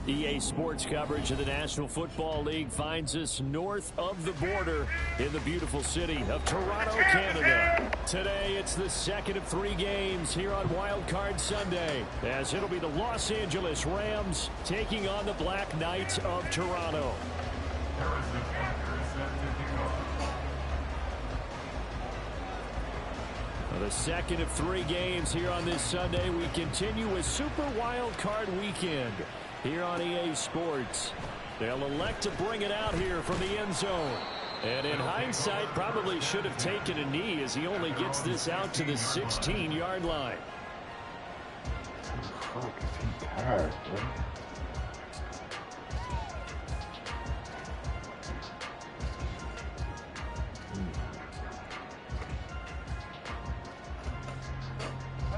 EA Sports coverage of the National Football League finds us north of the border in the beautiful city of Toronto, Canada. Today, it's the second of 3 games here on Wild Card Sunday, as it'll be the Los Angeles Rams taking on the Black Knights of Toronto. The second of 3 games here on this Sunday. We continue with Super Wild Card Weekend here on EA Sports. They'll elect to bring it out here from the end zone. And in hindsight, probably should have taken a knee as he only gets this out to the 16-yard line. Fuck, is he tired, bro?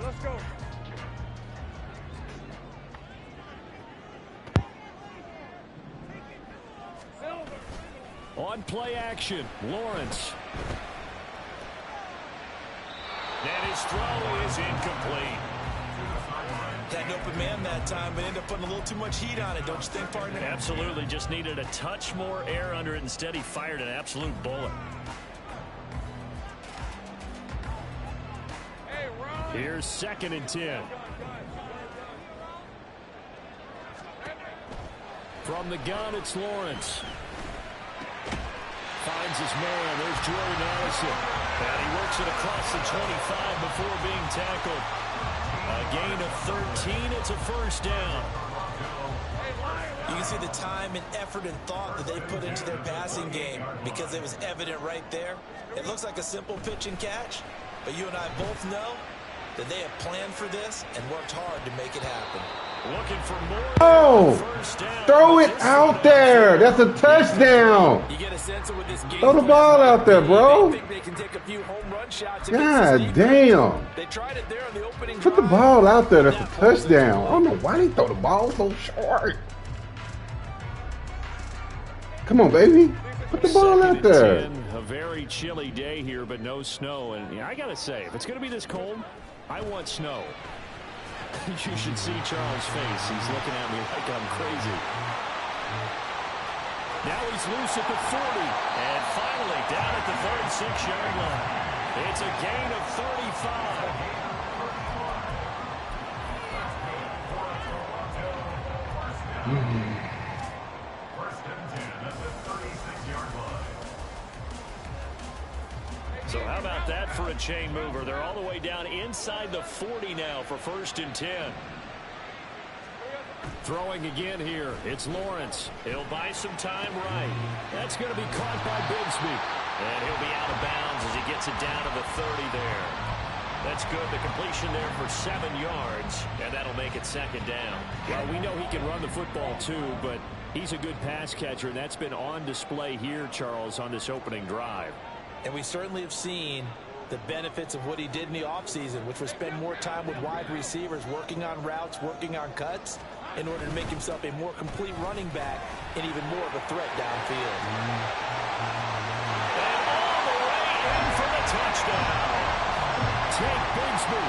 Let's go. On play action, Lawrence. And his throw is incomplete. Had an open man that time, but ended up putting a little too much heat on it, don't you think, partner? Absolutely, just needed a touch more air under it. Instead, he fired an absolute bullet. Here's 2nd and 10. From the gun, it's Lawrence. Finds his man. There's Jordan Addison. And he works it across the 25 before being tackled. A gain of 13. It's a first down. You can see the time and effort and thought that they put into their passing game because it was evident right there. It looks like a simple pitch and catch, but you and I both know that they have planned for this and worked hard to make it happen. Looking for more. Oh, first down. throw it out there. That's a touchdown. You get a sense of what this game Throw the ball out there, bro. They think they can take a few home run shots. God damn. They tried it there on the opening Put the drive. ball out there. That's a touchdown. I don't know why they throw the ball so short. Come on, baby. Put the ball out there. 10, a very chilly day here, but no snow. And yeah, I got to say, if it's going to be this cold, I want snow. You should see Charles' face. He's looking at me like I'm crazy. Now he's loose at the 40. And finally down at the 36-yard line. It's a gain of 35. So how about that for a chain mover? They're all the way down inside the 40 now for 1st and 10. Throwing again here. It's Lawrence. He'll buy some time right. That's going to be caught by Bigsby. And he'll be out of bounds as he gets it down to the 30 there. That's good. The completion there for 7 yards. And that'll make it 2nd down. Well, we know he can run the football too, but he's a good pass catcher. And that's been on display here, Charles, on this opening drive. And we certainly have seen the benefits of what he did in the offseason, which was spend more time with wide receivers, working on routes, working on cuts, in order to make himself a more complete running back and even more of a threat downfield. And all the way in for the touchdown. Take Bigsby,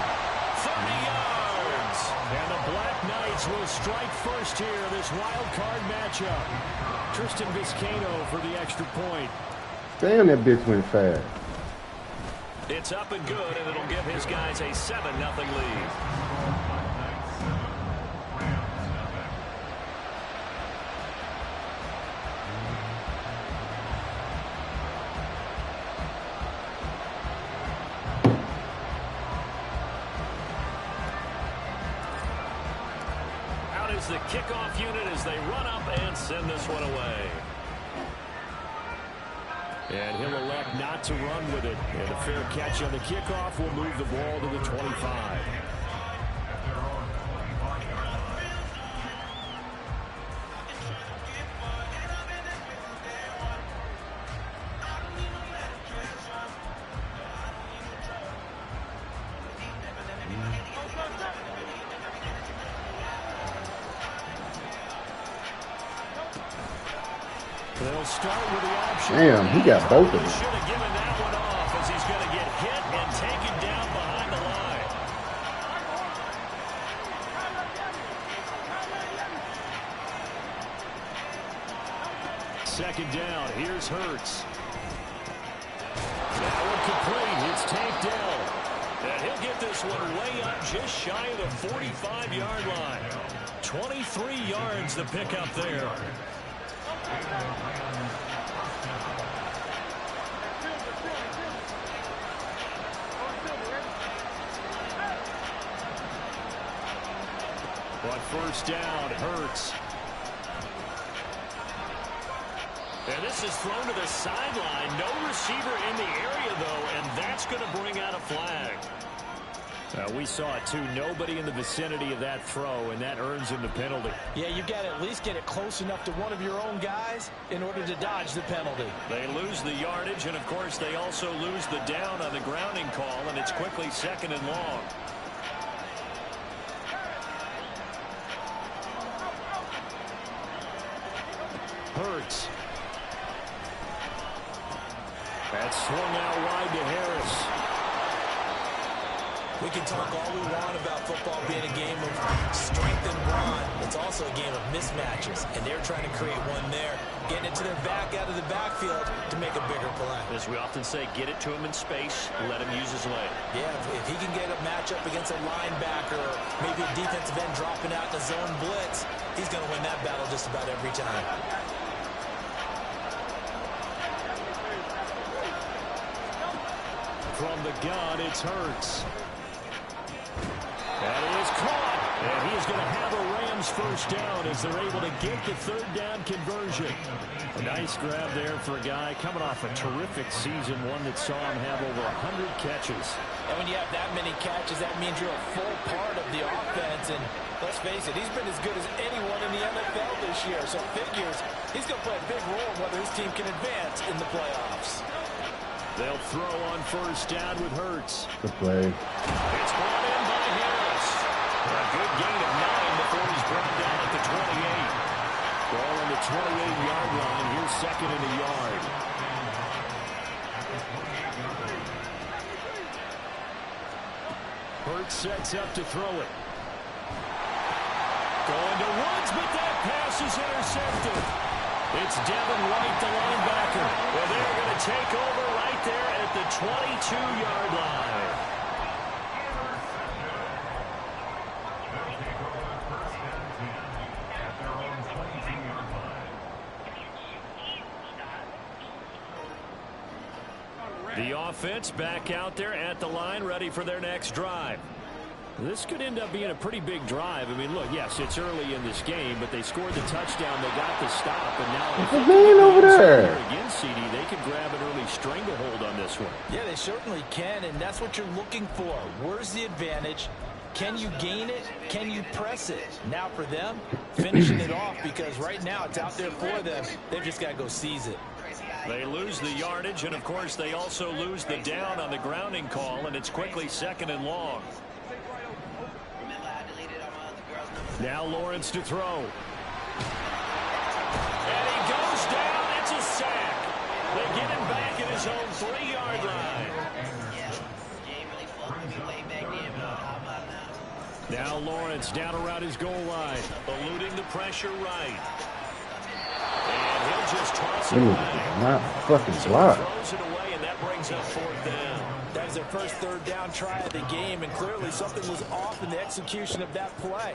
30 yards. And the Black Knights will strike first here in this wild card matchup. Tristan Vizcaino for the extra point. Damn, that bitch went fast. It's up and good, and it'll give his guys a 7-0 lead. Out is the kickoff unit as they run up and send this one away. And he'll elect not to run with it. And a fair catch on the kickoff will move the ball to the 25. They'll start with the option. Damn, he got both of them. Should have given that one off as he's going to get hit and taken down behind the line. second down. Here's Hurts. That one complete. It's Tank Dell. And he'll get this one way up just shy of the 45-yard line. 23 yards to pick up there. But first down, Hurts. And this is thrown to the sideline. No receiver in the area, though, and that's going to bring out a flag. We saw it, too. Nobody in the vicinity of that throw, and that earns him the penalty. Yeah, you've got to at least get it close enough to one of your own guys in order to dodge the penalty. They lose the yardage, and, of course, they also lose the down on the grounding call, and it's quickly second and long. Hurts. That swung out wide to Harris. We can talk all we want about football being a game of strength and brawn. It's also a game of mismatches, and they're trying to create one there, getting it to their back out of the backfield to make a bigger play. As we often say, get it to him in space, let him use his leg. Yeah, if he can get a matchup against a linebacker, or maybe a defensive end dropping out in the zone blitz, he's going to win that battle just about every time. From the gun, it's Hurts. That is caught. And he is going to have a Rams first down as they're able to get the third down conversion. A nice grab there for a guy coming off a terrific season, one that saw him have over 100 catches. And when you have that many catches, that means you're a full part of the offense. And let's face it, he's been as good as anyone in the NFL this year. So figures he's going to play a big role in whether his team can advance in the playoffs. They'll throw on first down with Hurts. Good play. It's brought in by Harris. A good gain of 9 before he's brought down at the 28. Ball on the 28-yard line. Here's second and a yard. Hurts sets up to throw it. Going to Woods, but that pass is intercepted. It's Devin White, the linebacker. Well, they're going to take over right there at the 22-yard line. The offense back out there at the line, ready for their next drive. This could end up being a pretty big drive. I mean, look, yes, it's early in this game, but they scored the touchdown. They got the stop, and now What's the man over there? Again, CD, they could grab an early stranglehold on this one. Yeah, they certainly can, and that's what you're looking for. Where's the advantage? Can you gain it? Can you press it? Now for them, finishing it off, because right now it's out there for them. They've just got to go seize it. They lose the yardage, and, of course, they also lose the down on the grounding call, and it's quickly second and long. Now Lawrence to throw. And he goes down. It's a sack. They get him back at his own 3-yard line. Now Lawrence down around his goal line, eluding the pressure right. And he'll just toss it away. Not fucking block. Throws it away, and that brings up fourth down. That was their first third down try of the game, and clearly something was off in the execution of that play.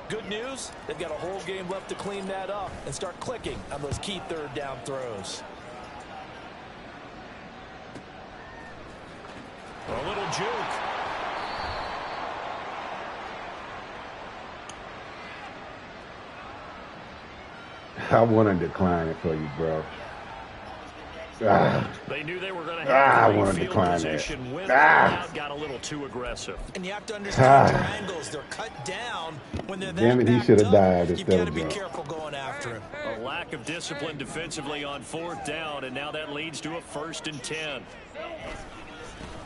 Good news, they've got a whole game left to clean that up and start clicking on those key third down throws. A little juke. I want to decline it for you, bro. They knew they were going to have I want to decline position. that. Got a little too aggressive. And you have to understand your angles. They're cut down when they're that Damn it, he should have died You've instead got to of be Joe. careful going after him. A lack of discipline defensively on fourth down, and now that leads to a 1st and 10.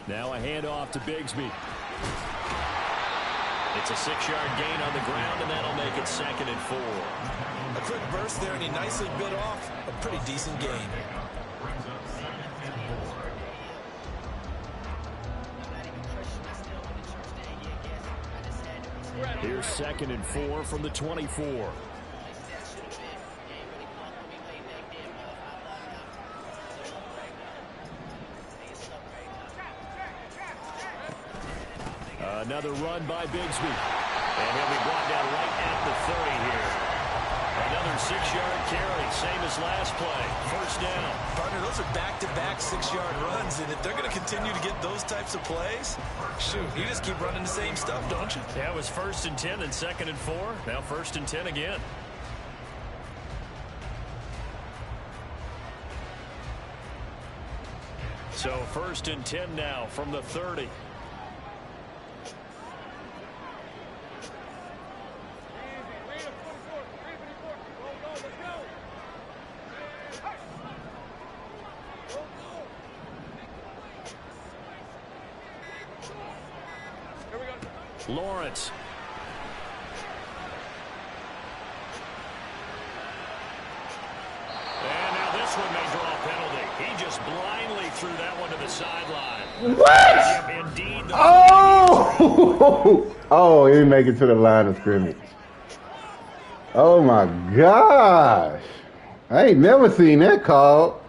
Now a handoff to Bigsby. It's a 6-yard gain on the ground, and that'll make it 2nd and 4. A quick burst there, and he nicely bit off a pretty decent gain. Here's 2nd and 4 from the 24. Another run by Bigsby. And he'll be brought down right at the 30 here. Another 6-yard carry, same as last play. First down. Partner, those are back-to-back 6-yard runs, and if they're going to continue to get those types of plays, shoot, you just keep running the same stuff, don't you? Yeah, it was 1st and 10, then 2nd and 4. Now 1st and 10 again. So 1st and 10 now from the 30. Lawrence. And now this one may draw a penalty. He just blindly threw that one to the sideline. What? Indeed. Oh! Oh, he didn't make it to the line of scrimmage. Oh, my gosh. I ain't never seen that call.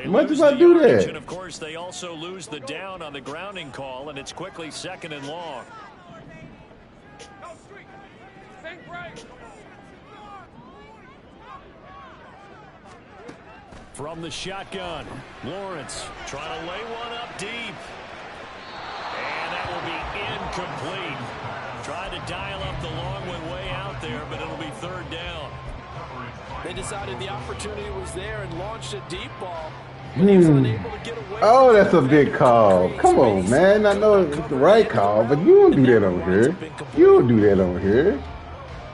Much as I do that. And of course, they also lose the down on the grounding call, and it's quickly 2nd and long. From the shotgun, Lawrence trying to lay one up deep. And that will be incomplete. Tried to dial up the long one way out there, but it'll be 3rd down. They decided the opportunity was there and launched a deep ball. But he was unable to get away. Oh, that's a big call. Come on, man. I know it's the right call, but you don't do that over here. You don't do that over here.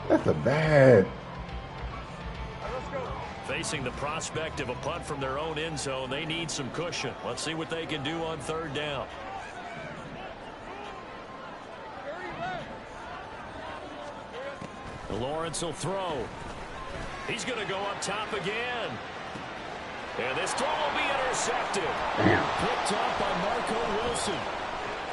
That's a bad. Facing the prospect of a punt from their own end zone, they need some cushion. Let's see what they can do on 3rd down. Lawrence will throw. He's going to go up top again. And this throw will be intercepted. Picked up by Marco Wilson.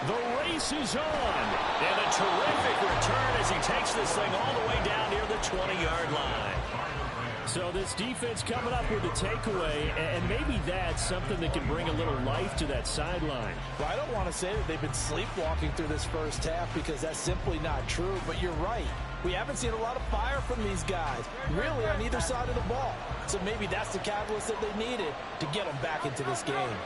The race is on. And a terrific return as he takes this thing all the way down near the 20-yard line. So this defense coming up with a takeaway, and maybe that's something that can bring a little life to that sideline. Well, I don't want to say that they've been sleepwalking through this first half because that's simply not true, but you're right. We haven't seen a lot of fire from these guys, really on either side of the ball. So maybe that's the catalyst that they needed to get them back into this game.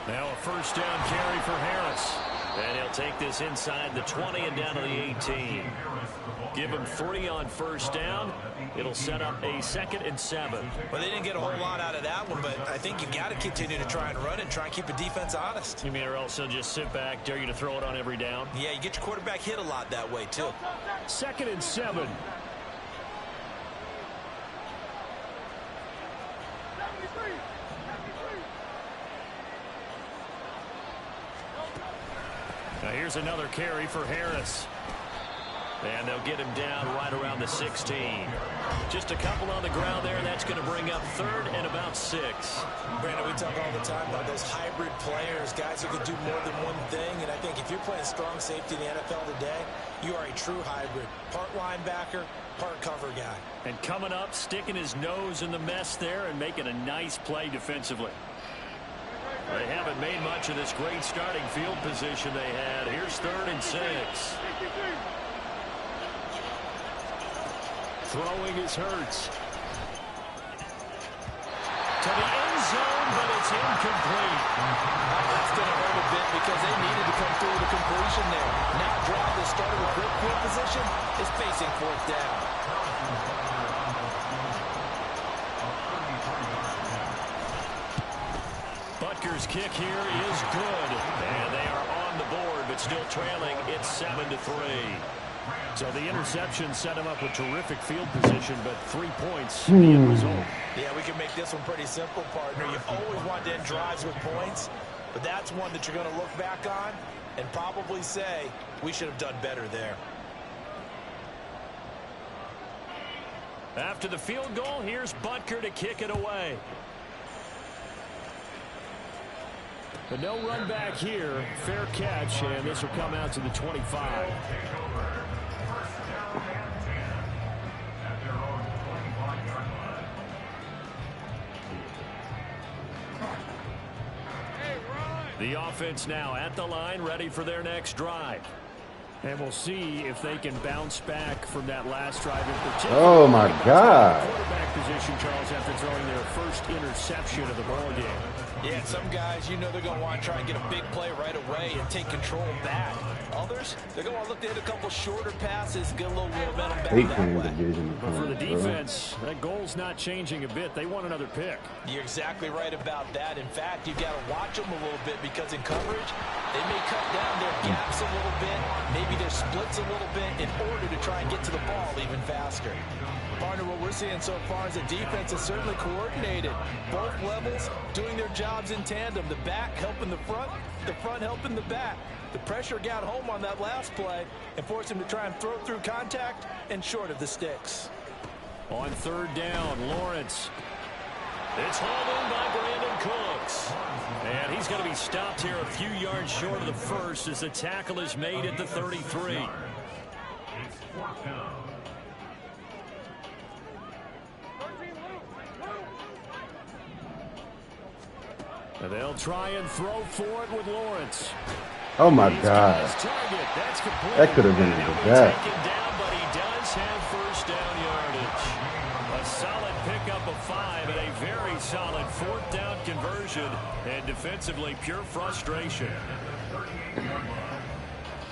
Now a 1st down carry for Harris. And he'll take this inside the 20 and down to the 18. Give him 3 on 1st down. It'll set up a 2nd and 7. Well, they didn't get a whole lot out of that one, but I think you got to continue to try and run and try and keep the defense honest. You mean or else they'll just sit back, dare you to throw it on every down? Yeah, you get your quarterback hit a lot that way, too. 2nd and 7. Now here's another carry for Harris. And they'll get him down right around the 16. Just a couple on the ground there, and that's going to bring up 3rd and about 6. Brandon, we talk all the time about those hybrid players, guys who can do more than one thing. And I think if you're playing strong safety in the NFL today, you are a true hybrid. Part linebacker, part cover guy. And coming up, sticking his nose in the mess there and making a nice play defensively. They haven't made much of this great starting field position they had. Here's 3rd and 6. Throwing is Hurts. To the end zone, but it's incomplete. That's going to hurt a bit because they needed to come through with a completion there. Now drive the starter with good field position is facing 4th down. Butker's kick here is good. And they are on the board, but still trailing. It's 7-3. So the interception set him up with terrific field position, but 3 points, the end result. Yeah, we can make this one pretty simple, partner. You always want to end drives with points, but that's one that you're going to look back on and probably say, we should have done better there. After the field goal, here's Butker to kick it away. But no run back here. Fair catch, and this will come out to the 25. The offense now at the line, ready for their next drive. And we'll see if they can bounce back from that last drive in particular. Oh, my God. Quarterback position, Charles, after throwing their first interception of the ball game. Yeah, some guys, you know they're going to want to try and get a big play right away and take control back. Others, they're going to look to hit a couple shorter passes, get a little momentum back that way. But for the defense, that goal's not changing a bit. They want another pick. You're exactly right about that. In fact, you've got to watch them a little bit because in coverage, they may cut down their gaps a little bit, maybe their splits a little bit in order to try and get to the ball even faster. Partner, what we're seeing so far is the defense is certainly coordinated. Both levels doing their jobs in tandem. The back helping the front helping the back. The pressure got home on that last play and forced him to try and throw through contact and short of the sticks. On third down, Lawrence. It's hauled in by Brandon Cooks. And he's going to be stopped here a few yards short of the first as the tackle is made at the 33. And they'll try and throw for it with Lawrence. Oh, my God. That could have been a disaster. Down, but he does have first down yardage. A solid pickup of 5 and a very solid fourth down conversion. And defensively, pure frustration.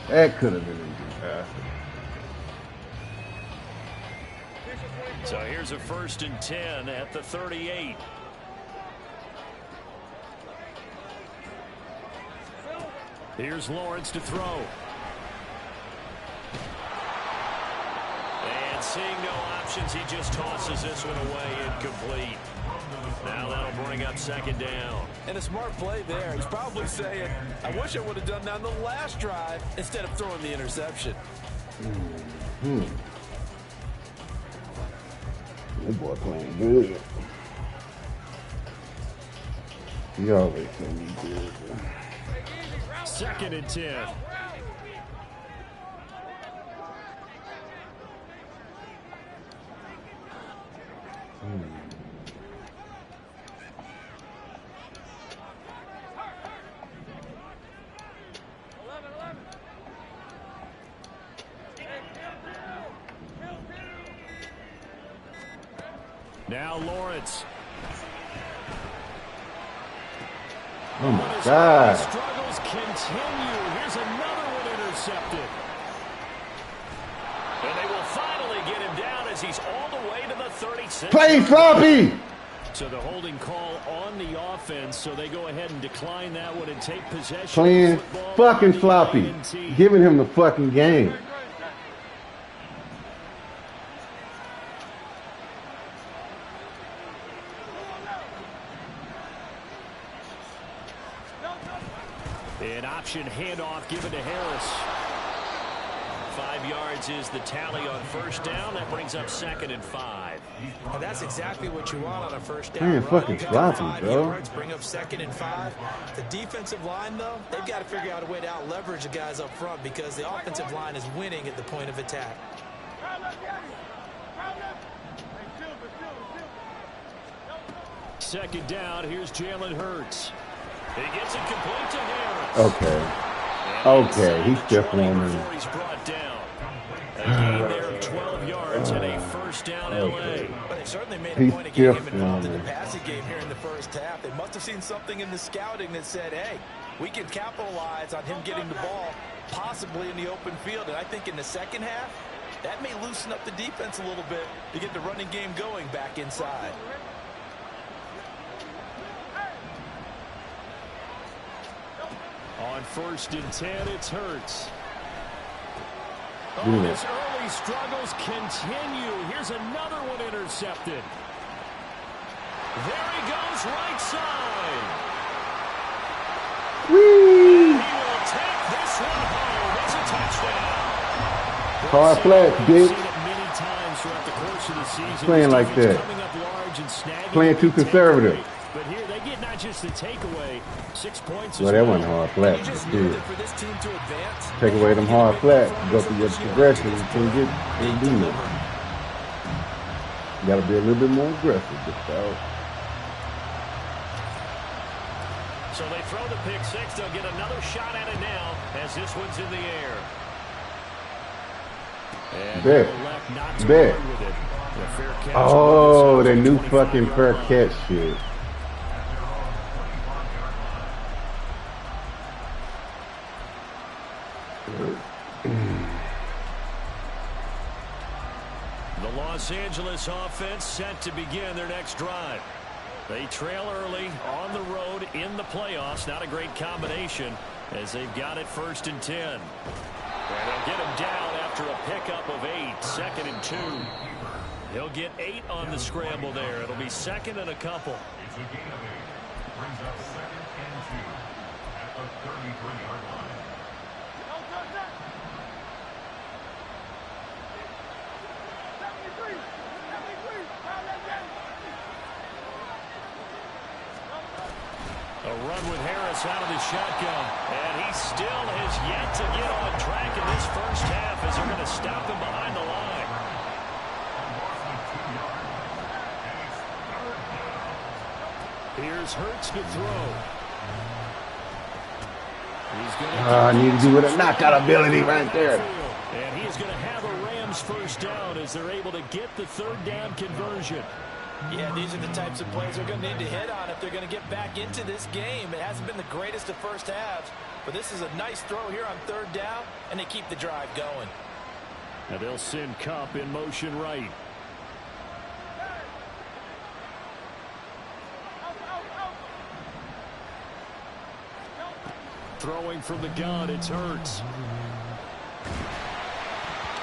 That could have been a disaster. So here's a 1st and 10 at the 38. Here's Lawrence to throw. And seeing no options, he just tosses this one away incomplete. Now that'll bring up 2nd down. And a smart play there. He's probably saying, I wish I would have done that on the last drive instead of throwing the interception. That boy playing good. He always playing good. 2nd and 10. Now Lawrence. Oh, my God. Struggles continue. Here's another one intercepted. And they will finally get him down as he's all the way to the 36. Play sloppy. So the holding call on the offense, so they go ahead and decline that one and take possession. Playing fucking sloppy. Giving him the fucking game. An option handoff given to Harris. 5 yards is the tally on 1st down. That brings up 2nd and 5. Well, that's exactly what you want on a 1st down. Man, fucking sloppy, bro. Yards, bring up 2nd and 5. The defensive line, though, they've got to figure out a way to out-leverage the guys up front because the offensive line is winning at the point of attack. 2nd down. Here's Jalen Hurts. He gets it complete to Harris. Okay, he's definitely on him. He's brought down. A gain there of 12 yards and a 1st down LA. But they certainly made a point of getting him involved in the passing game here in the first half. They must have seen something in the scouting that said, hey, we can capitalize on him getting the ball possibly in the open field. And I think in the second half, that may loosen up the defense a little bit to get the running game going back inside. On 1st and 10, it's Hurts. Oh, his early struggles continue. Here's another one intercepted. There he goes, right side. Whee! He will take this one home. It's a touchdown. Hard flat, bitch. Seen it many times throughout the course of the season. Playing like that. Playing too conservative. But here they get not just the takeaway, 6 points. Well, that wasn't hard flat. Take away them hard flats, go through your progression until you get do it. You gotta be a little bit more aggressive, just out. So So they throw the pick six. They'll get another shot at it now as this one's in the air. And Bet. elect not to Bet. run with it. The fair catch Oh, the new 25 fucking fair yard catch shit. The Los Angeles offense set to begin their next drive. They trail early on the road in the playoffs. Not a great combination as they've got it 1st and 10. And they'll get him down after a pickup of 8, 2nd and 2. He'll get 8 on the scramble there. It'll be 2nd and a couple. It's a gain of 8. Brings up 2nd and 2 at the 33-yard line. A run with Harris out of the shotgun. And he still has yet to get on track in this first half as they're going to stop him behind the line. Here's Hurts to throw. He's going to I need to do with a knockout ability right there. And he is going to have a Rams first down as they're able to get the 3rd down conversion. Yeah, these are the types of plays they're going to need to hit on if they're going to get back into this game. It hasn't been the greatest of first halves, but this is a nice throw here on 3rd down, and they keep the drive going. Now they'll send Kupp in motion right. Throwing from the gun, it's Hurts.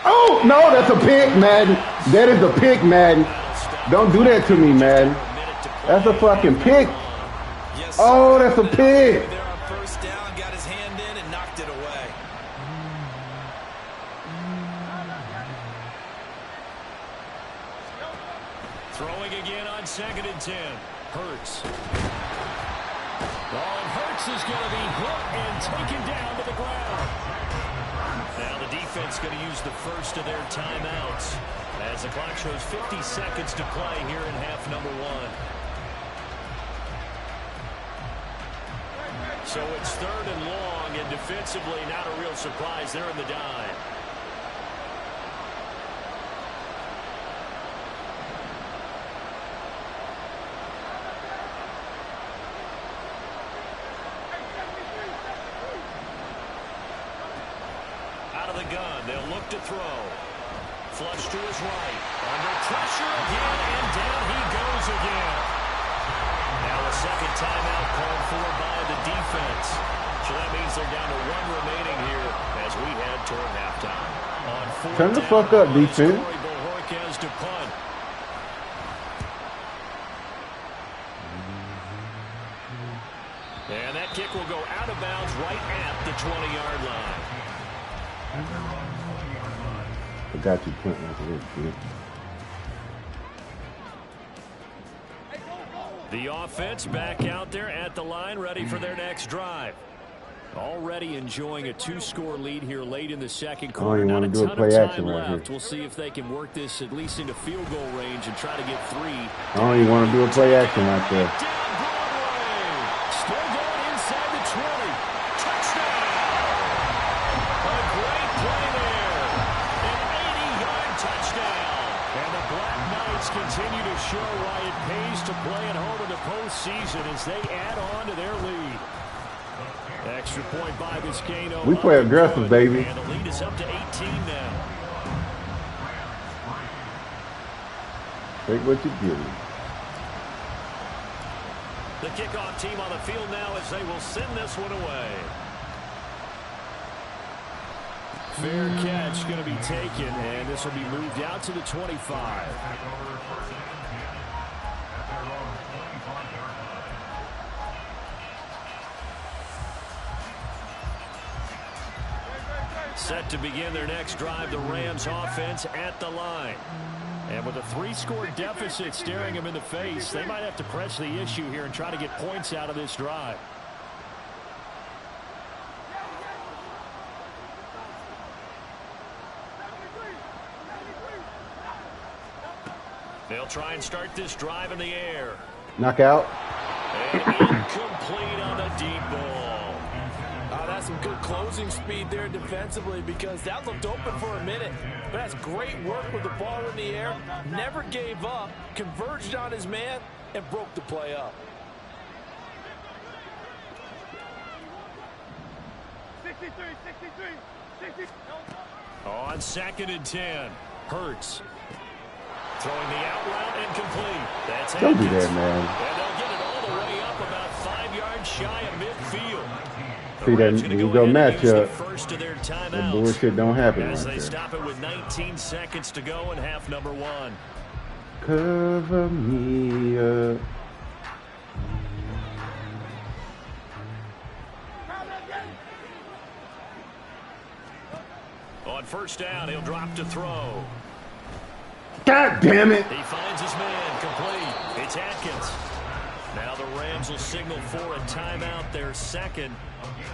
Oh, no, that's a pick, Madden. That is a pick, Madden. Don't do that to me, Madden. That's a fucking pick. Yes, Oh, that's a pick. there on 1st down, got his hand in and knocked it away. Throwing again on 2nd and 10. Hurts. Oh, and Hurts is going to be hit and taken down to the ground. Now the defense going to use the first of their timeouts as the clock shows 50 seconds to play here in half number 1. So it's 3rd and long, and defensively not a real surprise. They're in the dive. Out of the gun, they'll look to throw. Flush to his right. Under pressure again, and down he goes again. Now a 2nd timeout called for by the defense. So that means they're down to 1 remaining here as we head toward halftime. On 4th Turn the down, fuck up, defense. Corey Bojorquez to punt. And that kick will go out of bounds right at the 20-yard line. Forgot you put like a little kid. The offense back out there at the line, ready for their next drive. Already enjoying a 2-score lead here late in the 2nd quarter. you Not wanna a do a ton play of time action right left. here. We'll see if they can work this at least into field goal range and try to get 3. I don't even want to do a play action right there. Down Broadway. Still going inside the 20. Touchdown. A great play there. An 80-yard touchdown. And the Black Knights continue to show why it pays to play at home in the postseason as they add on to their lead. Extra point by Vizcaino. We play aggressive, baby. And the lead is up to 18 now. Take what you give me. The kickoff team on the field now as they will send this one away. Fair catch going to be taken, and this will be moved out to the 25. Set to begin their next drive, the Rams offense at the line. And with a 3-score deficit staring them in the face, they might have to press the issue here and try to get points out of this drive. They'll try and start this drive in the air. Knockout. And incomplete on the deep ball. That's some good closing speed there defensively because that looked open for a minute. But that's great work with the ball in the air. Never gave up, converged on his man, and broke the play up. 63, 63, 60. On 2nd and 10, Hurts. Throwing the out route and complete. That's Don't do Hankins. that, man. And they'll get it all the way up about 5 yards shy of midfield. See that Rams gonna you go go ahead and match use the up. first of their That timeouts bullshit don't happen as right they there. stop it with 19 seconds to go in half number 1. Cover me up. On 1st down, he'll drop to throw. God damn it! He finds his man complete. It's Atkins. Now the Rams will signal for a timeout, their second.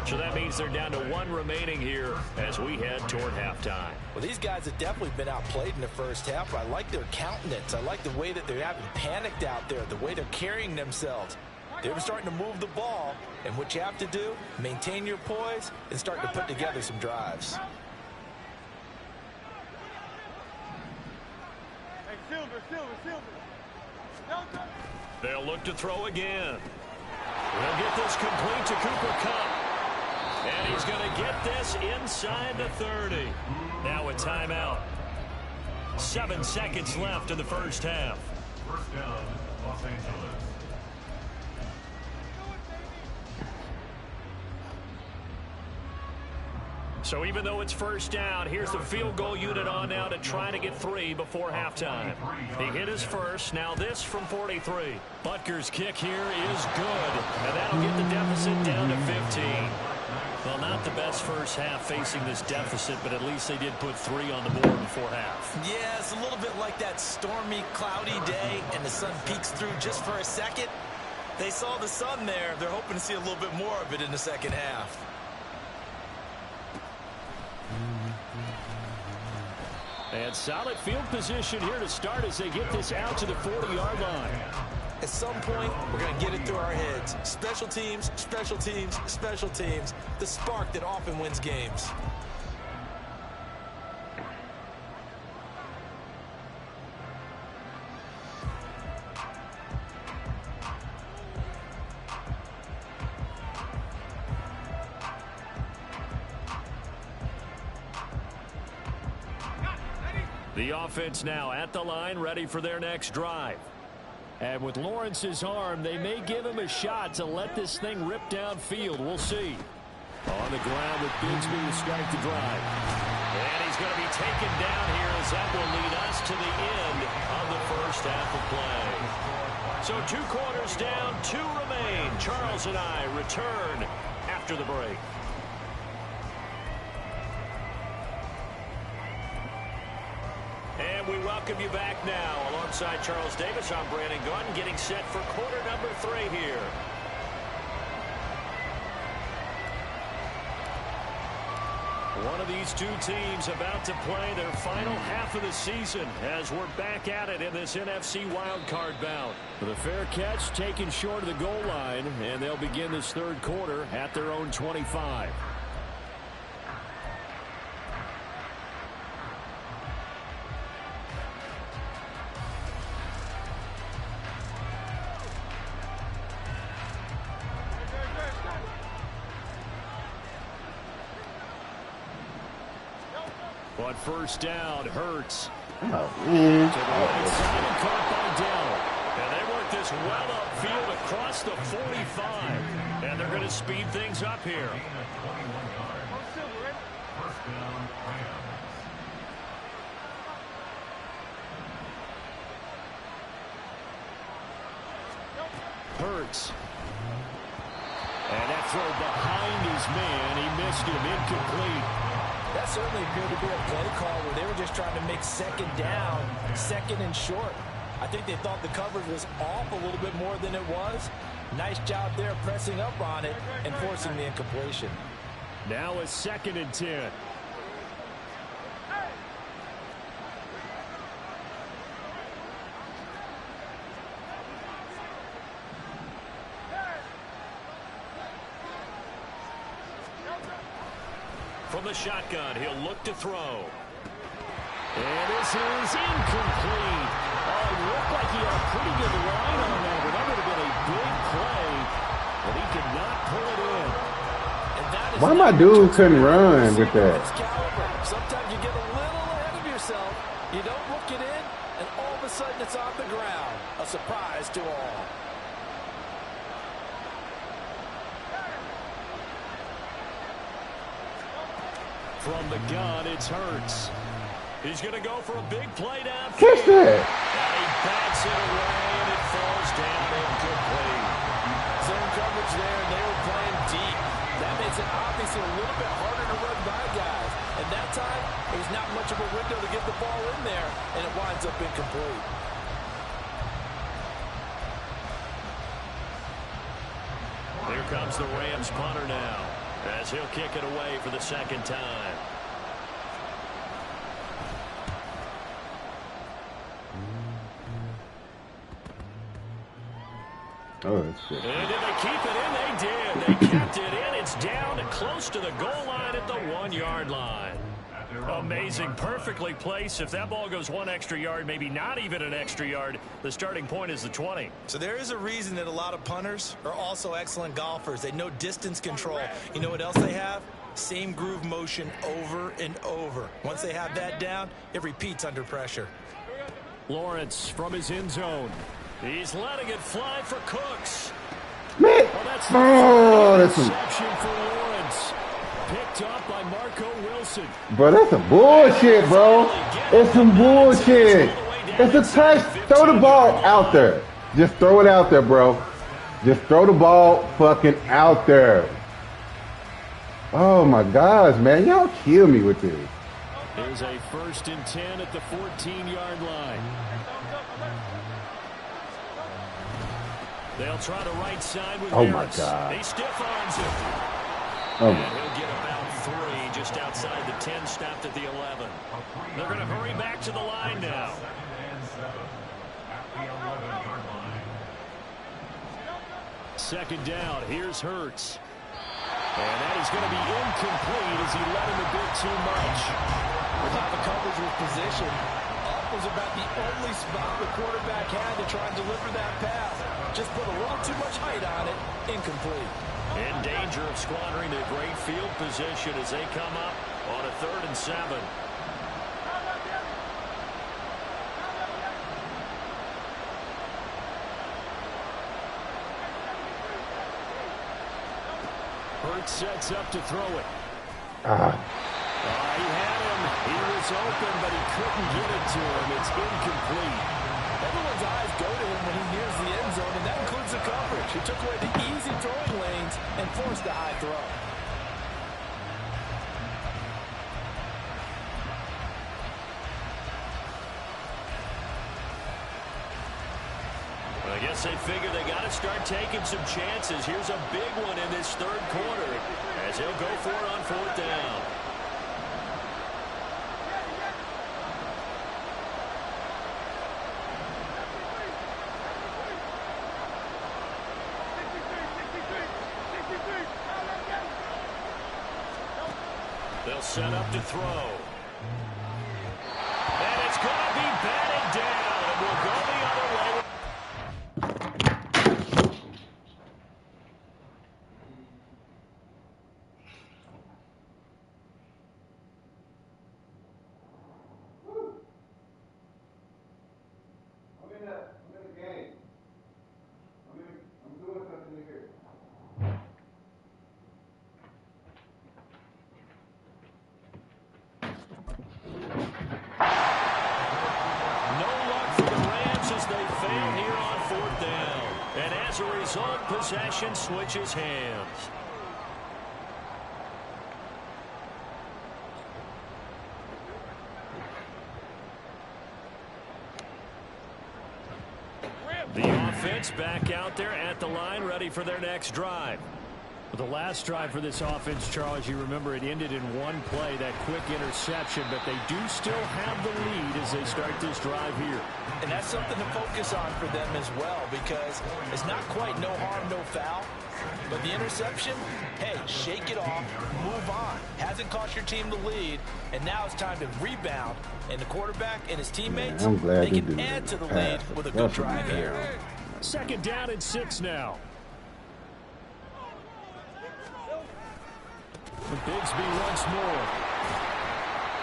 So that means they're down to 1 remaining here as we head toward halftime. Well, these guys have definitely been outplayed in the first half. I like their countenance. I like the way that they haven't panicked out there, the way they're carrying themselves. They're starting to move the ball, and what you have to do, maintain your poise and start to put together some drives. Hey, Silver, Silver, Silver. Don't go. They'll look to throw again. They'll get this complete to Cooper Kupp. And he's going to get this inside the 30. Now a timeout. 7 seconds left in the first half. First down, Los Angeles. So even though it's first down, here's the field goal unit on now to try to get 3 before halftime. He hit his first. Now this from 43. Butker's kick here is good. And that'll get the deficit down to 15. Well, not the best first half facing this deficit, but at least they did put 3 on the board before half. Yeah, it's a little bit like that stormy, cloudy day, and the sun peeks through just for a second. They saw the sun there. They're hoping to see a little bit more of it in the second half. And solid field position here to start as they get this out to the 40-yard line. At some point, we're going to get it through our heads. Special teams, special teams, special teams. The spark that often wins games. The offense now at the line, ready for their next drive. And with Lawrence's arm, they may give him a shot to let this thing rip downfield. We'll see. On the ground with Bigsby to start the drive. And he's going to be taken down here as that will lead us to the end of the first half of play. So 2 quarters down, 2 remain. Charles and I return after the break. And we welcome you back now. Alongside Charles Davis, I'm Brandon Gunn, getting set for quarter number 3 here. One of these 2 teams about to play their final half of the season as we're back at it in this NFC wildcard bout. The fair catch taken short of the goal line, and they'll begin this 3rd quarter at their own 25. On 1st down, Hurts. Oh, man. To the right side and caught by Dell. And they work this well upfield across the 45. And they're going to speed things up here. Hurts. And that throw behind his man. He missed him, incomplete. That certainly appeared to be a play call where they were just trying to make 2nd down, 2nd and short. I think they thought the coverage was off a little bit more than it was. Nice job there pressing up on it and forcing the incompletion. Now a 2nd and 10. from the shotgun. He'll look to throw. And this is incomplete. Oh, it looked like he had a pretty good line on that, but that would have been a big play, but he could not pull it in. And that is Why my dude couldn't run with that? Sometimes you get a little ahead of yourself. You don't look it in, and all of a sudden it's on the ground. A surprise to all. From the gun, it's Hurts. He's going to go for a big play downfield. Catch that. And he bats it away, and it falls down incomplete. Zone coverage there, and they were playing deep. That makes it obviously a little bit harder to run by guys. And that time, it was not much of a window to get the ball in there, and it winds up incomplete. Here comes the Rams punter now, as he'll kick it away for the second time. Oh, that's shit. And did they keep it in? They did. They kept it in. It's down and close to the goal line at the 1-yard line. Amazing. Perfectly placed. If that ball goes one extra yard, maybe not even an extra yard, the starting point is the 20. So there is a reason that a lot of punters are also excellent golfers. They know distance control. You know what else they have? Same groove motion over and over. Once they have that down, it repeats under pressure. Lawrence from his end zone. He's letting it fly for Cooks. Man. Well, that's That's some, interception for Lawrence. Picked up by Marco Wilson. bro, that's some bullshit, bro. It's some bullshit. It's a touch. Throw the ball out there. Just throw it out there, bro. Just throw the ball fucking out there. Oh, my gosh, man. Y'all kill me with this. There's a 1st and 10 at the 14-yard line. They'll try the right side with Oh, my Harris. God. He stiff arms him. Oh, And my. he'll get about 3 just outside the 10, stopped at the 11. They're going to hurry back to the line now. Second down. Here's Hurts. And that is going to be incomplete as he let him a bit too much. Without the coverage with position, off was about the only spot the quarterback had to try and deliver that pass. Just put a little too much height on it. Incomplete. In danger of squandering a great field position as they come up on a 3rd and 7. Hurts sets up to throw it. He had him. He was open, but he couldn't get it to him. It's incomplete. Everyone's eyes go to him when he nears the end zone, and that includes the coverage. He took away the easy throwing lanes and forced a high throw. I guess they figure they got to start taking some chances. Here's a big one in this 3rd quarter as he'll go for it on 4th down. They'll set up to throw. And it's going to be batted down. And we'll go the other way. As a result, possession switches hands. The offense back out there at the line, ready for their next drive. Well, the last drive for this offense, Charles, you remember it ended in one play, that quick interception, but they do still have the lead as they start this drive here. And that's something to focus on for them as well, because it's not quite no harm, no foul. But the interception, hey, shake it off, move on. Hasn't cost your team the lead, and now it's time to rebound. And the quarterback and his teammates, I'm glad they they can did add to the pass. lead with a good That's drive here. Second down and 6 now. Bigsby once more.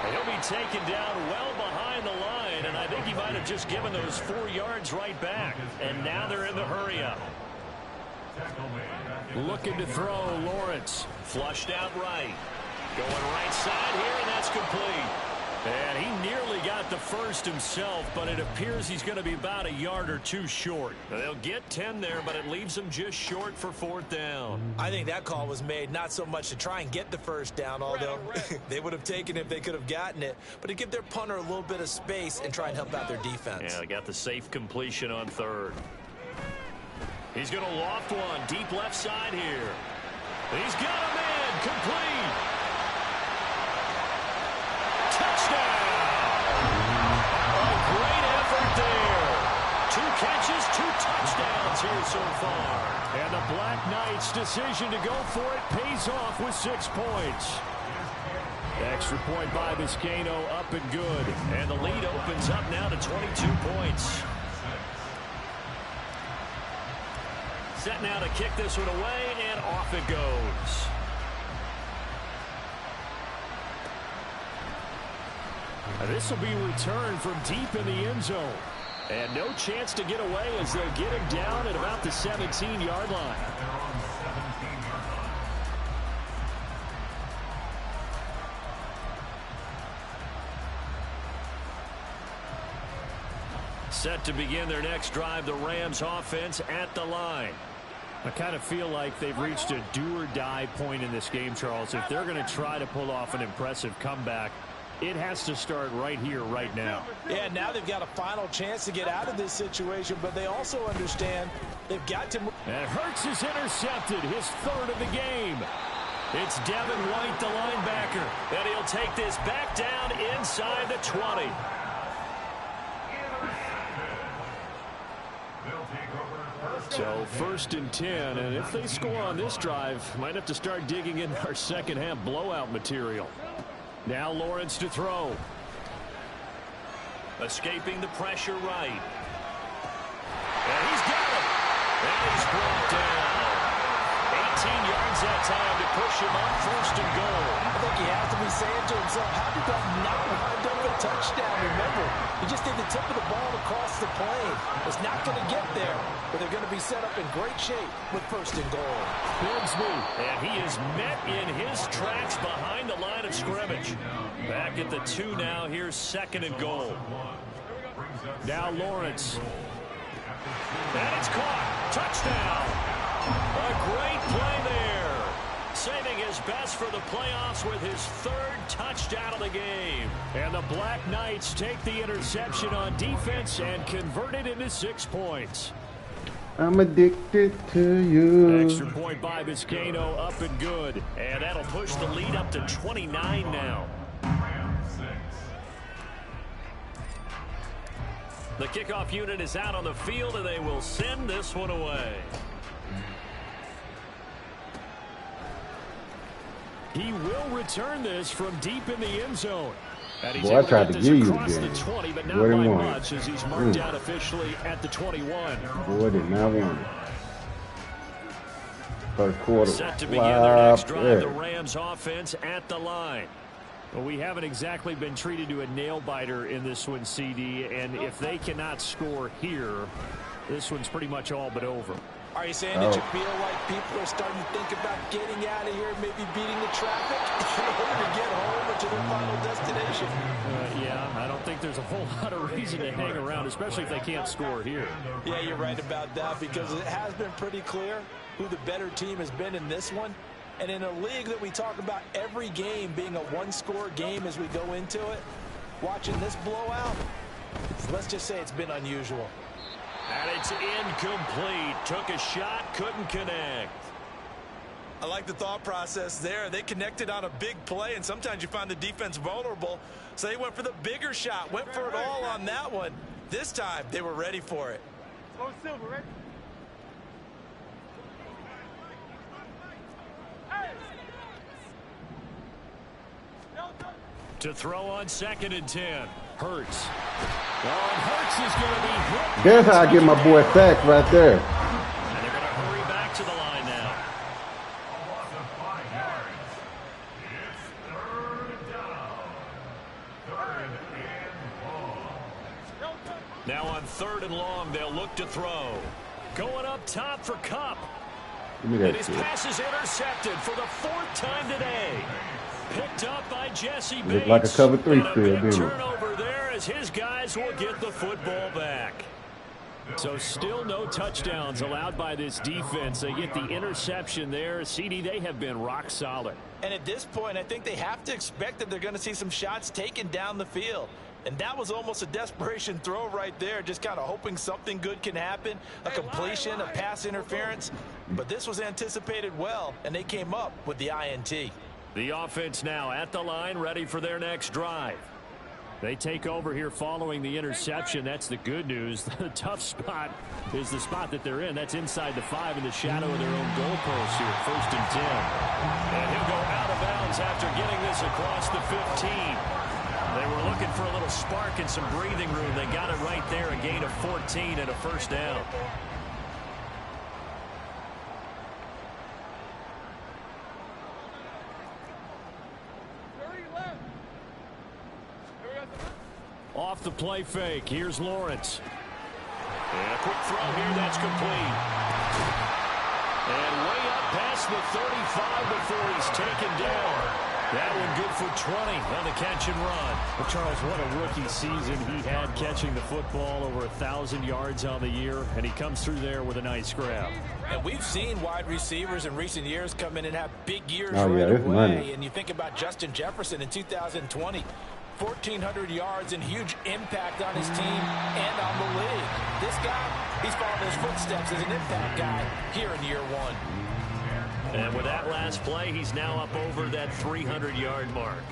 And he'll be taken down well behind the line, and I think he might have just given those 4 yards right back. And now they're in the hurry-up. Looking to throw, Lawrence. Flushed out right. Going right side here, and that's complete. And he nearly got the first himself, but it appears he's going to be about a yard or 2 short. They'll get 10 there, but it leaves them just short for 4th down. I think that call was made not so much to try and get the first down, although they would have taken it if they could have gotten it, but to give their punter a little bit of space and try and help out their defense. Yeah, they got the safe completion on 3rd. He's going to loft one deep left side here. He's got a man complete. Touchdown! A great effort there. 2 catches, 2 touchdowns here so far. And the Black Knights' decision to go for it pays off with 6 points. Extra point by Vizcaino, up and good. And the lead opens up now to 22 points. Set now to kick this one away, and off it goes. This will be returned from deep in the end zone. And no chance to get away as they'll get him down at about the 17-yard line. Set to begin their next drive, the Rams offense at the line. I kind of feel like they've reached a do-or-die point in this game, Charles. If they're going to try to pull off an impressive comeback, it has to start right here, right now. Yeah, now they've got a final chance to get out of this situation, but they also understand they've got to move. And Hurts is intercepted, his 3rd of the game. It's Devin White, the linebacker, and he'll take this back down inside the 20. So 1st and 10, and if they score on this drive, might have to start digging in our second half blowout material. Now Lawrence to throw. Escaping the pressure right. And he's got it. And he's brought down. 18 yards that time to push him up 1st and goal. I think he has to be saying to himself, how did that not wind up a touchdown? Remember, he just did the tip of the ball across the plane. It's not going to get there, but they're going to be set up in great shape with 1st and goal. Bigsby, and he is met in his tracks behind the line of scrimmage. Back at the 2 now. Here's 2nd and goal. Now Lawrence. And it's caught. Touchdown. A great play there. Saving his best for the playoffs with his 3rd touchdown of the game. And the Black Knights take the interception on defense and convert it into 6 points. I'm addicted to you. Extra point by Vizcaino, up and good. And that'll push the lead up to 29 now. The kickoff unit is out on the field, and they will send this one away. He will return this from deep in the end zone. And he's Boy, I able tried to to get give this you across the the game. 20, but not Boy, by didn't want much it. as he's marked out officially at the 21. Boy, did not want it. 1st quarter. Set to begin their next drive, Yeah. the Rams offense at the line. Well, we haven't exactly been treated to a nail-biter in this one, CD, and if they cannot score here, this one's pretty much all but over. Are you saying that you feel like people are starting to think about getting out of here and maybe beating the traffic in order to get home or to their final destination? Yeah, I don't think there's a whole lot of reason to hang around, especially if they can't score here. Yeah, you're right about that because it has been pretty clear who the better team has been in this one. And in a league that we talk about every game being a one-score game as we go into it, watching this blowout, let's just say it's been unusual. And it's incomplete. Took a shot, couldn't connect. I like the thought process there. They connected on a big play, and sometimes you find the defense vulnerable. So they went for the bigger shot, went for it all on that one. This time, they were ready for it. Go Silver, ready? To throw on 2nd and 10. Hurts. Oh, and Hurts is going to be hit. There's how I get my boy sacked right there. And they're going to hurry back to the line now. A loss of 5 yards. It's 3rd down. 3rd and long. Now on 3rd and long, they'll look to throw. Going up top for Kupp. Give me And that his shit. pass is intercepted for the 4th time today. Picked up by Jesse Bates. Looked like a cover 3 and a still, big didn't it? turnover there as his guys will get the football back. So still no touchdowns allowed by this defense. They get the interception there. CD, they have been rock solid. And at this point, I think they have to expect that they're going to see some shots taken down the field. And that was almost a desperation throw right there, just kind of hoping something good can happen, a completion, a pass interference. But this was anticipated well, and they came up with the INT. The offense now at the line, ready for their next drive. They take over here following the interception. That's the good news. The tough spot is the spot that they're in. That's inside the 5 in the shadow of their own goalpost here, 1st and 10. And he'll go out of bounds after getting this across the 15. They were looking for a little spark and some breathing room. They got it right there, a gain of 14 and a 1st down. Off the play fake. Here's Lawrence. And a quick throw here that's complete. And way up past the 35 before he's taken down. That one good for 20 on the catch and run. Well, Charles, what a rookie season he had catching the football, over 1,000 yards on the year, and he comes through there with a nice grab. And we've seen wide receivers in recent years come in and have big years Oh, yeah, right it's away. money. And you think about Justin Jefferson in 2020. 1,400 yards and huge impact on his team and on the league. This guy, he's following his footsteps as an impact guy here in year 1. And with that last play, he's now up over that 300-yard mark.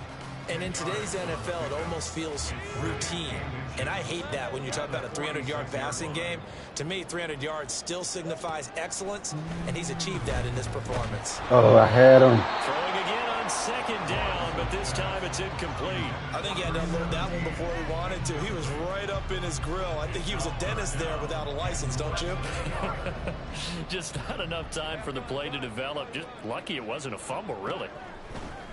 And in today's NFL, it almost feels routine. And I hate that when you talk about a 300-yard passing game. To me, 300 yards still signifies excellence, and he's achieved that in this performance. Oh, I had him. Throwing again on 2nd down, but this time it's incomplete. I think he had to unload that one before he wanted to. He was right up in his grill. I think he was a dentist there without a license, don't you? Just not enough time for the play to develop. Just lucky it wasn't a fumble, really.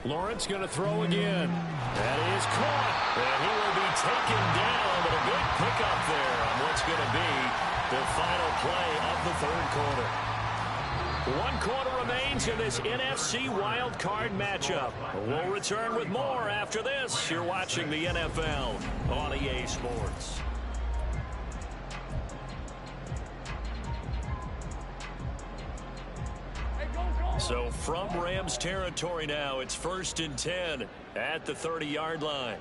Lawrence going to throw again. That is caught. And he will be taken down, but a good pickup there on what's going to be the final play of the 3rd quarter. 1 quarter remains in this NFC Wild Card matchup. We'll return with more after this. You're watching the NFL on EA Sports. So from Rams territory now, it's 1st and 10 at the 30-yard line.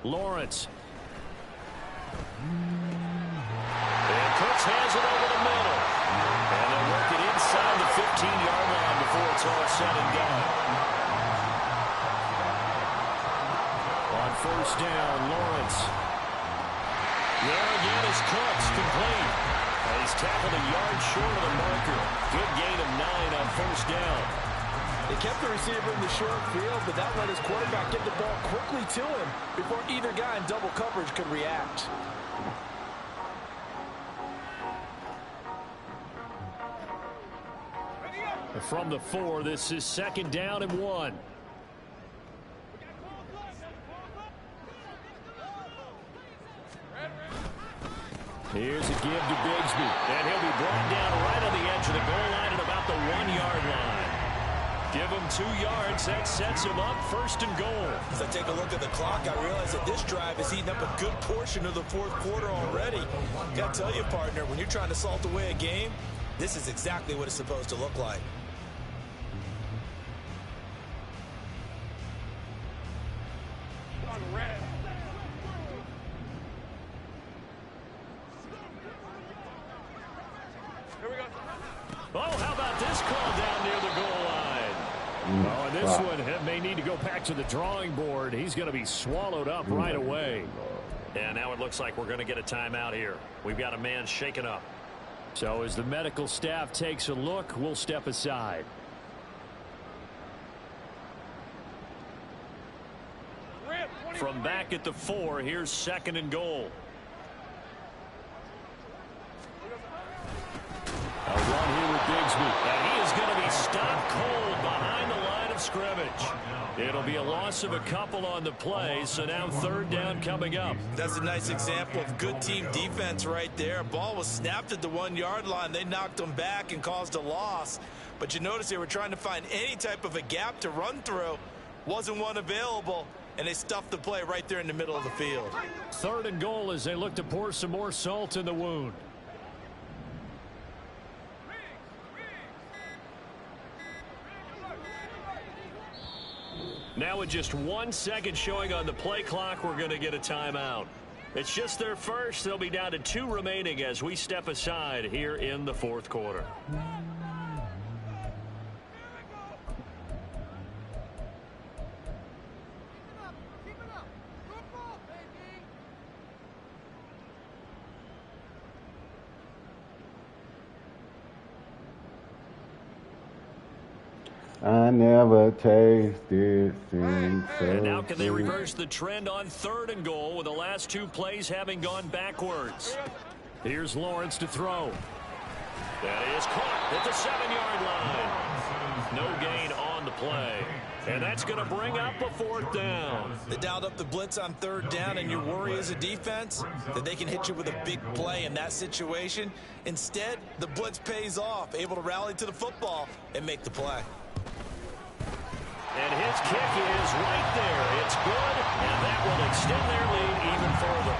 Lawrence. And Cooks has it over the middle. And they'll work it inside the 15-yard line before it's all said and done. On 1st down, Lawrence. There again is Cooks, complete. And he's tackled a yard short of the marker. Good gain of 9 on 1st down. They kept the receiver in the short field, but that let his quarterback get the ball quickly to him before either guy in double coverage could react. From the 4, this is 2nd down and 1. Here's a give to Bigsby, and he'll be brought down right on the edge of the goal line at about the 1-yard line. Give him 2 yards. That sets him up 1st and goal. As I take a look at the clock, I realize that this drive has eaten up a good portion of the 4th quarter already. Got to tell you, partner, when you're trying to salt away a game, this is exactly what it's supposed to look like. Oh, how about this call down near the goal line? Oh, and this one may need to go back to the drawing board. He's going to be swallowed up right away. And now it looks like we're going to get a timeout here. We've got a man shaken up. So as the medical staff takes a look, we'll step aside. From back at the 4, here's 2nd and goal. A run here with Bigsby, and he is going to be stopped cold behind the line of scrimmage. It'll be a loss of a couple on the play, so now 3rd down coming up. That's a nice example of good team defense right there. Ball was snapped at the 1-yard line. They knocked them back and caused a loss. But you notice they were trying to find any type of a gap to run through. Wasn't one available, and they stuffed the play right there in the middle of the field. 3rd and goal as they look to pour some more salt in the wound. Now with just 1 second showing on the play clock, we're going to get a timeout. It's just their first. They'll be down to 2 remaining as we step aside here in the 4th quarter. I never tasted And now can they reverse the trend on 3rd and goal with the last 2 plays having gone backwards? Here's Lawrence to throw. That is caught at the 7-yard line. No gain on the play. And that's going to bring up a 4th down. They dialed up the blitz on 3rd down, and you worry as a defense that they can hit you with a big play in that situation. Instead, the blitz pays off, able to rally to the football and make the play. And his kick is right there. It's good, and that will extend their lead even further.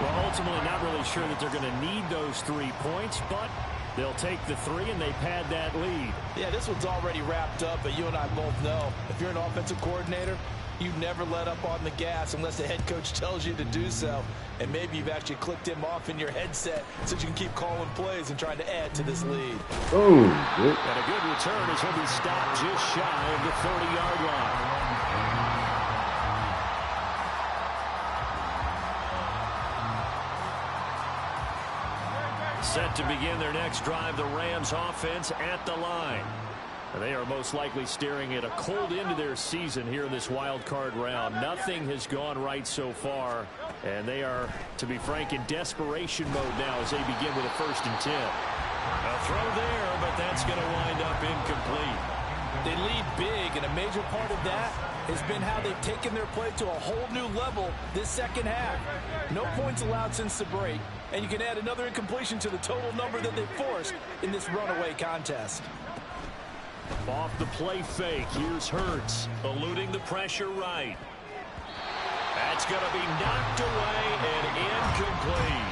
Well, ultimately not really sure that they're going to need those 3 points, but they'll take the 3 and they pad that lead. Yeah, this one's already wrapped up, but you and I both know if you're an offensive coordinator, you never let up on the gas unless the head coach tells you to do so. And maybe you've actually clicked him off in your headset so you can keep calling plays and trying to add to this lead. Ooh, and a good return as he'll be stopped just shy of the 30-yard line. Set to begin their next drive, the Rams offense at the line. And they are most likely staring at a cold end to their season here in this wild card round. Nothing has gone right so far, and they are, to be frank, in desperation mode now as they begin with a 1st and 10. A throw there, but that's going to wind up incomplete. They lead big, and a major part of that has been how they've taken their play to a whole new level this 2nd half. No points allowed since the break, and you can add another incompletion to the total number that they've forced in this runaway contest. Off the play fake, here's Hurts, eluding the pressure right. That's going to be knocked away and incomplete.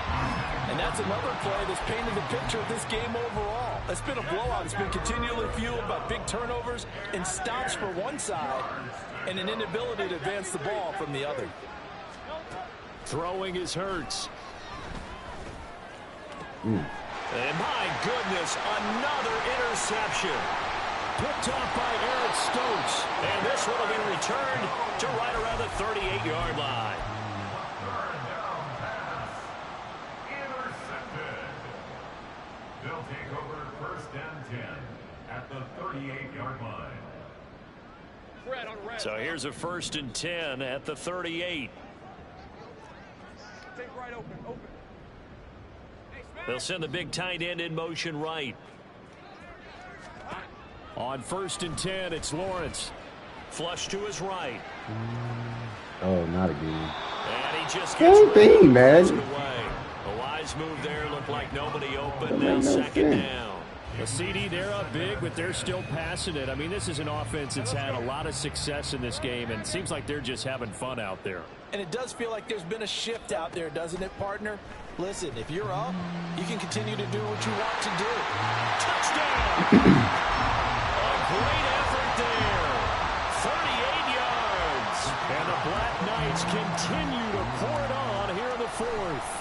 And that's another play that's painted the picture of this game overall. It's been a blowout. It's been continually fueled by big turnovers and stops for one side and an inability to advance the ball from the other. Throwing is Hurts. And my goodness, another interception. Picked off by Eric Stokes. And this one will be returned to right around the 38-yard line. Intercepted. They'll take over 1st and 10 at the 38-yard line. So here's a 1st and 10 at the 38. Take right open. They'll send the big tight end in motion right. On 1st and 10, it's Lawrence. Flush to his right. Oh, not again. And he just gets Same thing, man. away. A wise move there. Looked like nobody open. Now 2nd down. The CD, they're up big, but they're still passing it. I mean, this is an offense that's had a lot of success in this game, and it seems like they're just having fun out there. And it does feel like there's been a shift out there, doesn't it, partner? Listen, if you're up, you can continue to do what you want to do. Touchdown! A great effort there. 38 yards. And the Black Knights continue to pour it on here in the 4th.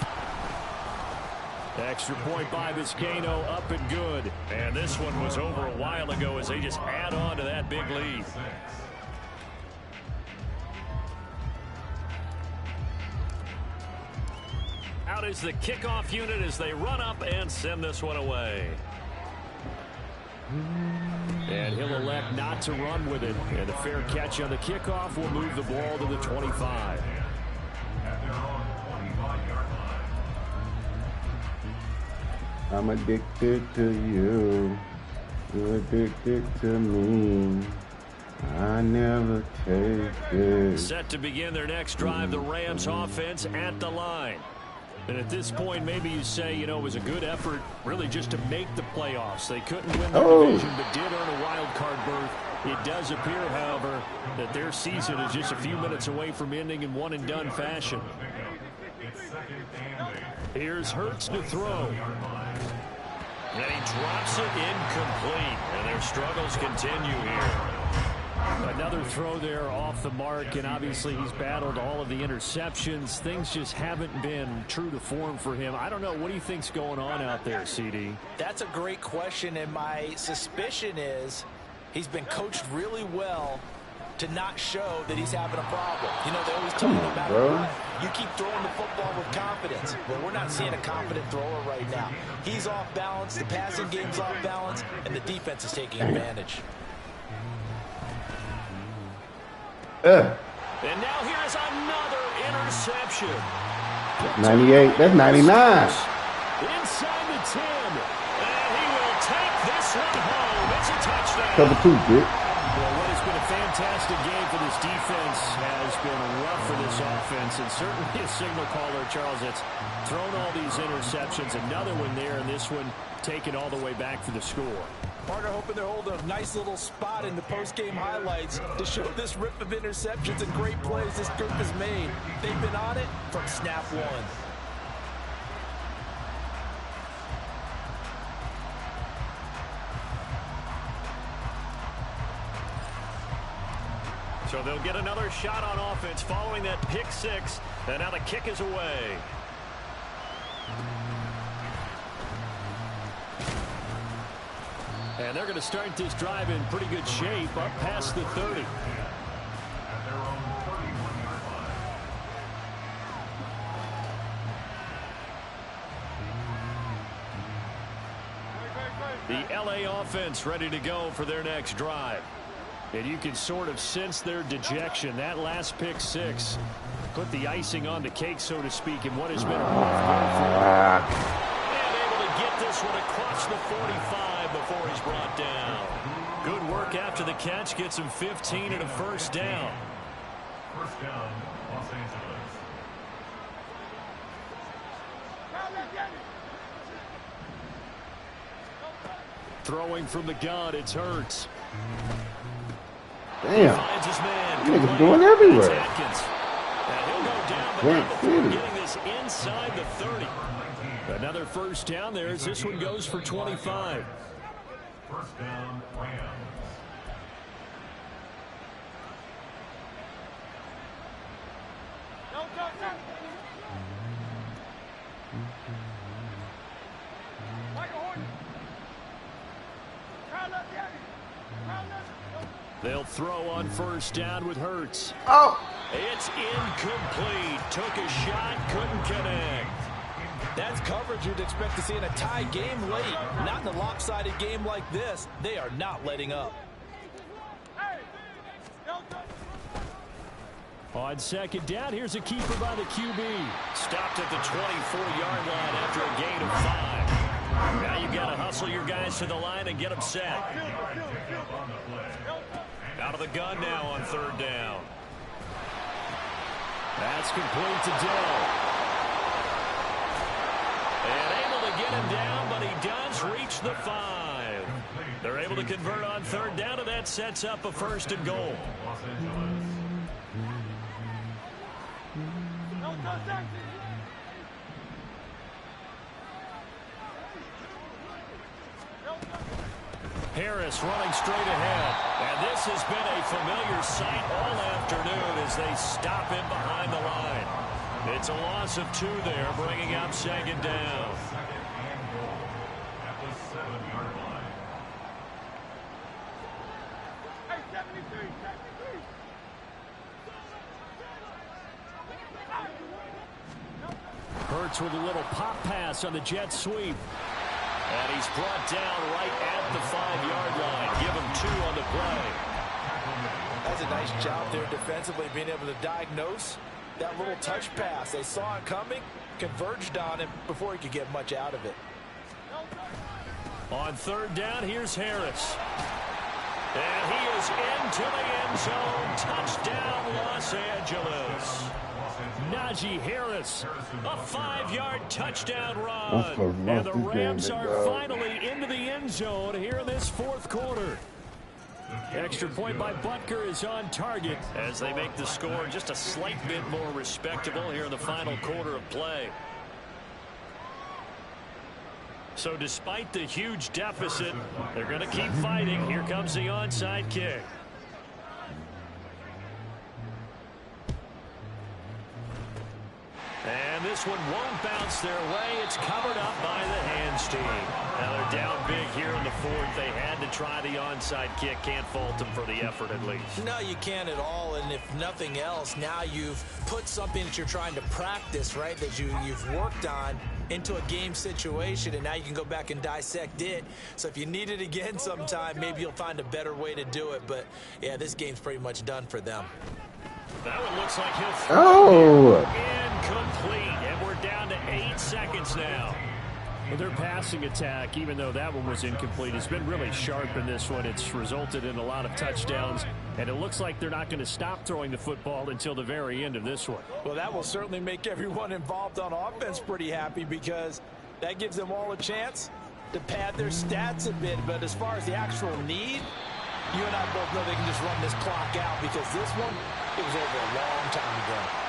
Extra point by Vizcaino, up and good. And this one was over a while ago as they just add on to that big lead. Out is the kickoff unit as they run up and send this one away. And he'll elect not to run with it. And a fair catch on the kickoff will move the ball to the 25. I'm addicted to you. You're addicted to me. I never take it. Set to begin their next drive, the Rams offense at the line. And at this point, maybe you say, you know, it was a good effort really just to make the playoffs. They couldn't win the division, but did earn a wild card berth. It does appear, however, that their season is just a few minutes away from ending in one-and-done fashion. Here's Hurts to throw. And he drops it incomplete. And their struggles continue here. Another throw there off the mark, and obviously he's battled all of the interceptions. Things just haven't been true to form for him. I don't know. What do you think's going on out there, CD? That's a great question, and my suspicion is he's been coached really well to not show that he's having a problem. You know, they always tell you about it. You keep throwing the football with confidence. Well, we're not seeing a confident thrower right now. He's off balance, the passing game's off balance, and the defense is taking advantage. And now here's another interception. 98. That's 99. Inside the 10. And he will take this one home. It's a touchdown. Cover 2, Dick. Well, what has been a fantastic game for this defense has been rough for this offense. And certainly a signal caller, Charles, that's thrown all these interceptions. Another one there, and this one taken all the way back for the score. Partner hoping they're holding a nice little spot in the post-game highlights to show this rip of interceptions and great plays this group has made. They've been on it from snap one. So they'll get another shot on offense following that pick six. And now the kick is away. And they're going to start this drive in pretty good shape up past the 30. The LA offense ready to go for their next drive. And you can sort of sense their dejection. That last pick six put the icing on the cake, so to speak, in what has been a rough go for them. And able to get this one across the 45 before he's brought down. Good work after the catch. Gets him 15 and a first down. First down, Los Angeles. Throwing from the gun, it's Hurts. Damn. Finds his man. Niggas going everywhere. Atkins. And he'll go down, but not before getting this inside the 30. Another first down there as this one goes for 25. First down, Rams. They'll throw on first down with Hurts. Oh. It's incomplete. Took a shot, couldn't connect. That's coverage you'd expect to see in a tie game late. Not in a lopsided game like this. They are not letting up. On second down, here's a keeper by the QB. Stopped at the 24-yard line after a gain of 5. Now you've got to hustle your guys to the line and get them set. Out of the gun now on third down. That's complete to Dill. And able to get him down, but he does reach the 5. They're able to convert on third down, and that sets up a first and goal. Harris running straight ahead. And this has been a familiar sight all afternoon as they stop him behind the line. It's a loss of 2 there, bringing up second down. Roberts with a little pop pass on the jet sweep. And he's brought down right at the 5-yard line. Give him 2 on the play. That's a nice job there defensively, being able to diagnose that little touch pass. They saw it coming, converged on him before he could get much out of it. On 3rd down, here's Harris. And he is into the end zone. Touchdown, Los Angeles. Najee Harris, a 5-yard touchdown run. And the Rams are finally into the end zone here in this 4th quarter. Extra point by Butker is on target as they make the score just a slight bit more respectable here in the final quarter of play. So despite the huge deficit, they're going to keep fighting. Here comes the onside kick. And this one won't bounce their way. It's covered up by the hands team. Now they're down big here in the 4th. They had to try the onside kick. Can't fault them for the effort at least. No, you can't at all. And if nothing else, now you've put something that you're trying to practice, right, that you've worked on into a game situation, and now you can go back and dissect it. So if you need it again sometime, maybe you'll find a better way to do it. But, yeah, this game's pretty much done for them. That one looks like he'll throw incomplete, and we're down to 8 seconds now. Well, their passing attack, even though that one was incomplete, has been really sharp in this one. It's resulted in a lot of touchdowns, and it looks like they're not going to stop throwing the football until the very end of this one. Well, that will certainly make everyone involved on offense pretty happy, because that gives them all a chance to pad their stats a bit. But as far as the actual need, you and I both know they can just run this clock out, because this one, it was over a long time ago.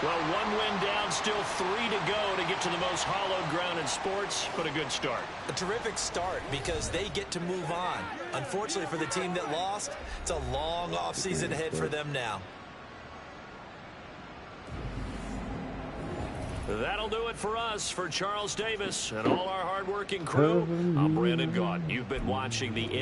Well, 1 win down, still 3 to go to get to the most hallowed ground in sports, but a good start. A terrific start, because they get to move on. Unfortunately for the team that lost, it's a long offseason ahead for them now. That'll do it for us. For Charles Davis and all our hardworking crew, I'm Brandon Gaudin. You've been watching the